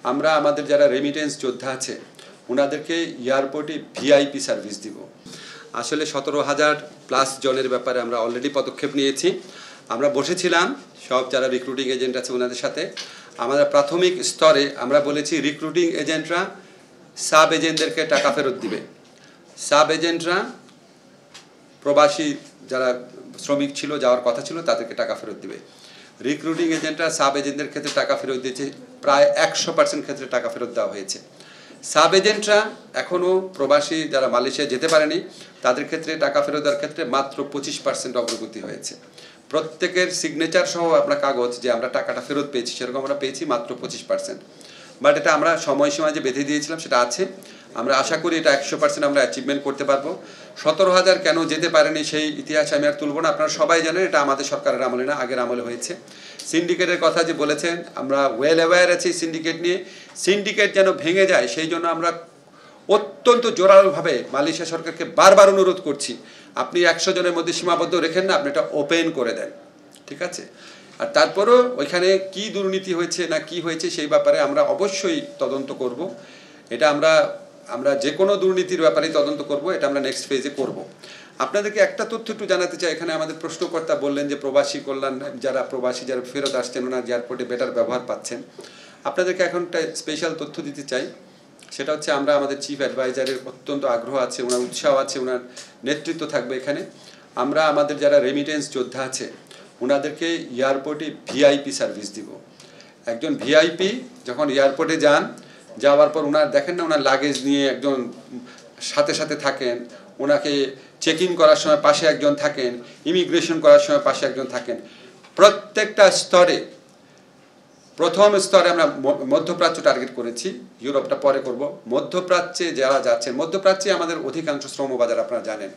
আমরা আমাদের যারা রেমিটেন্স যোদ্ধা আছে ওনাদেরকে এয়ারপোর্টে ভিআইপি সার্ভিস দিব। আসলে 17,000+ জনের ব্যাপারে আমরা অলরেডি পদক্ষেপ নিয়েছি। আমরা বসেছিলাম সব যারা রিক্রুটিং এজেন্ট আছে ওনাদের সাথে। আমাদের প্রাথমিক স্তরে আমরা বলেছি রিক্রুটিং এজেন্টরা সাব এজেন্টদেরকে টাকা ফেরত দিবে, সাব এজেন্টরা প্রবাসী যারা শ্রমিক ছিল যাওয়ার কথা ছিল তাদেরকে টাকা ফেরত দিবে। রিক্রুটিং এজেন্টরা সাব এজেন্টদের ক্ষেত্রে টাকা ফেরত দিয়েছে, প্রায় 100% ক্ষেত্রে টাকা ফেরত দেওয়া হয়েছে। সাব এজেন্টরা এখনও প্রবাসী যারা মালয়েশিয়া যেতে পারেনি তাদের ক্ষেত্রে টাকা ফেরত দেওয়ার ক্ষেত্রে মাত্র 25% অগ্রগতি হয়েছে। প্রত্যেকের সিগনেচার সহ আপনার কাগজ যে আমরা টাকাটা ফেরত পেয়েছি সেরকম আমরা পেয়েছি মাত্র 25%। বাট এটা আমরা সময়সীমা যে বেঁধে দিয়েছিলাম সেটা আছে। আমরা আশা করি এটা 100% আমরা অ্যাচিভমেন্ট করতে পারবো। 17,000 কেন যেতে পারেনি সেই ইতিহাস আমি আর তুলব না, আপনারা সবাই জানেন এটা আমাদের সরকারের আমলে না, আগের আমলে হয়েছে। সিন্ডিকেটের কথা যে বলেছেন আমরা ওয়েল অ্যাওয়্যার আছি সিন্ডিকেট নিয়ে। সিন্ডিকেট যেন ভেঙে যায় সেই জন্য আমরা অত্যন্ত জোরালোভাবে মালয়েশিয়া সরকারকে বারবার অনুরোধ করছি, আপনি 100 জনের মধ্যে সীমাবদ্ধ রেখেন না, আপনি এটা ওপেন করে দেন, ঠিক আছে? আর তারপরও ওইখানে কি দুর্নীতি হয়েছে না কি হয়েছে সেই ব্যাপারে আমরা অবশ্যই তদন্ত করব। এটা আমরা যে কোনো দুর্নীতির ব্যাপারেই তদন্ত করব, এটা আমরা নেক্সট ফেজে করব। আপনাদেরকে একটা তথ্য একটু জানাতে চাই। এখানে আমাদের প্রশ্নকর্তা বললেন যে প্রবাসী কল্যাণ যারা ফেরত আসছেন ওনার এয়ারপোর্টে বেটার ব্যবহার পাচ্ছেন। আপনাদেরকে এখন একটা স্পেশাল তথ্য দিতে চাই, সেটা হচ্ছে আমরা আমাদের চিফ অ্যাডভাইজারের অত্যন্ত আগ্রহ আছে, ওনার উৎসাহ আছে, ওনার নেতৃত্ব থাকবে এখানে। আমরা আমাদের যারা রেমিটেন্স যোদ্ধা আছে ওনাদেরকে এয়ারপোর্টে ভিআইপি সার্ভিস দিব। একজন ভিআইপি যখন এয়ারপোর্টে যাওয়ার পর ওনার দেখেন না ওনার লাগেজ নিয়ে একজন সাথে সাথে থাকেন, ওনাকে চেক ইন করার সময় পাশে একজন থাকেন, ইমিগ্রেশন করার সময় পাশে একজন থাকেন। প্রত্যেকটা স্তরে, প্রথম স্তরে আমরা মধ্যপ্রাচ্য টার্গেট করেছি, ইউরোপটা পরে করব। মধ্যপ্রাচ্যে যারা যাচ্ছেন, মধ্যপ্রাচ্যে আমাদের অধিকাংশ শ্রমবাজার আপনারা জানেন।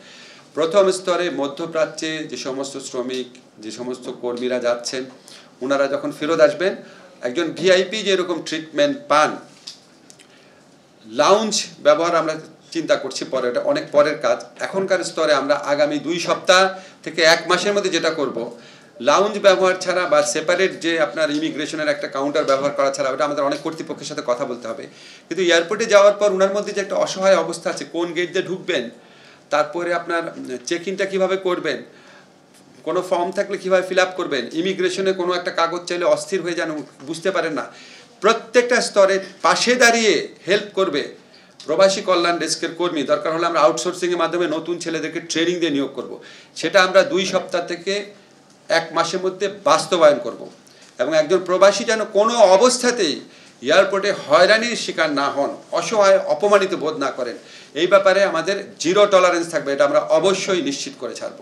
প্রথম স্তরে মধ্যপ্রাচ্যে যে সমস্ত শ্রমিক যে সমস্ত কর্মীরা যাচ্ছেন ওনারা যখন ফেরত আসবেন একজন ভিআইপি যেরকম ট্রিটমেন্ট পান, লাউঞ্জ ব্যবহার আমরা চিন্তা করছি পরে, এটা অনেক পরের কাজ। এখনকার স্তরে আমরা আগামী 2 সপ্তাহ থেকে 1 মাসের মধ্যে যেটা করব, লাউঞ্জ ব্যবহার ছাড়া বা সেপারেট যে আপনার ইমিগ্রেশনের একটা কাউন্টার ব্যবহার করা ছাড়া, ওটা আমাদের অনেক কর্তৃপক্ষের সাথে কথা বলতে হবে। কিন্তু এয়ারপোর্টে যাওয়ার পর ওনার মধ্যে যে একটা অসহায় অবস্থা আছে, কোন গেট দিয়ে ঢুকবেন, তারপরে আপনার চেক ইনটা কীভাবে করবেন, কোনো ফর্ম থাকলে কীভাবে ফিল আপ করবেন, ইমিগ্রেশনে কোনো একটা কাগজ চাইলে অস্থির হয়ে যান, বুঝতে পারেন না, প্রত্যেকটা স্তরে পাশে দাঁড়িয়ে হেল্প করবে প্রবাসী কল্যাণ ডেস্কের কর্মী। দরকার হলে আমরা আউটসোর্সিংয়ের মাধ্যমে নতুন ছেলেদেরকে ট্রেনিং দিয়ে নিয়োগ করব। সেটা আমরা 2 সপ্তাহ থেকে 1 মাসের মধ্যে বাস্তবায়ন করব। এবং একজন প্রবাসী যেন কোনো অবস্থাতেই এয়ারপোর্টে হয়রানির শিকার না হন, অসহায় অপমানিত বোধ না করেন, এই ব্যাপারে আমাদের 0 টলারেন্স থাকবে। এটা আমরা অবশ্যই নিশ্চিত করে ছাড়ব।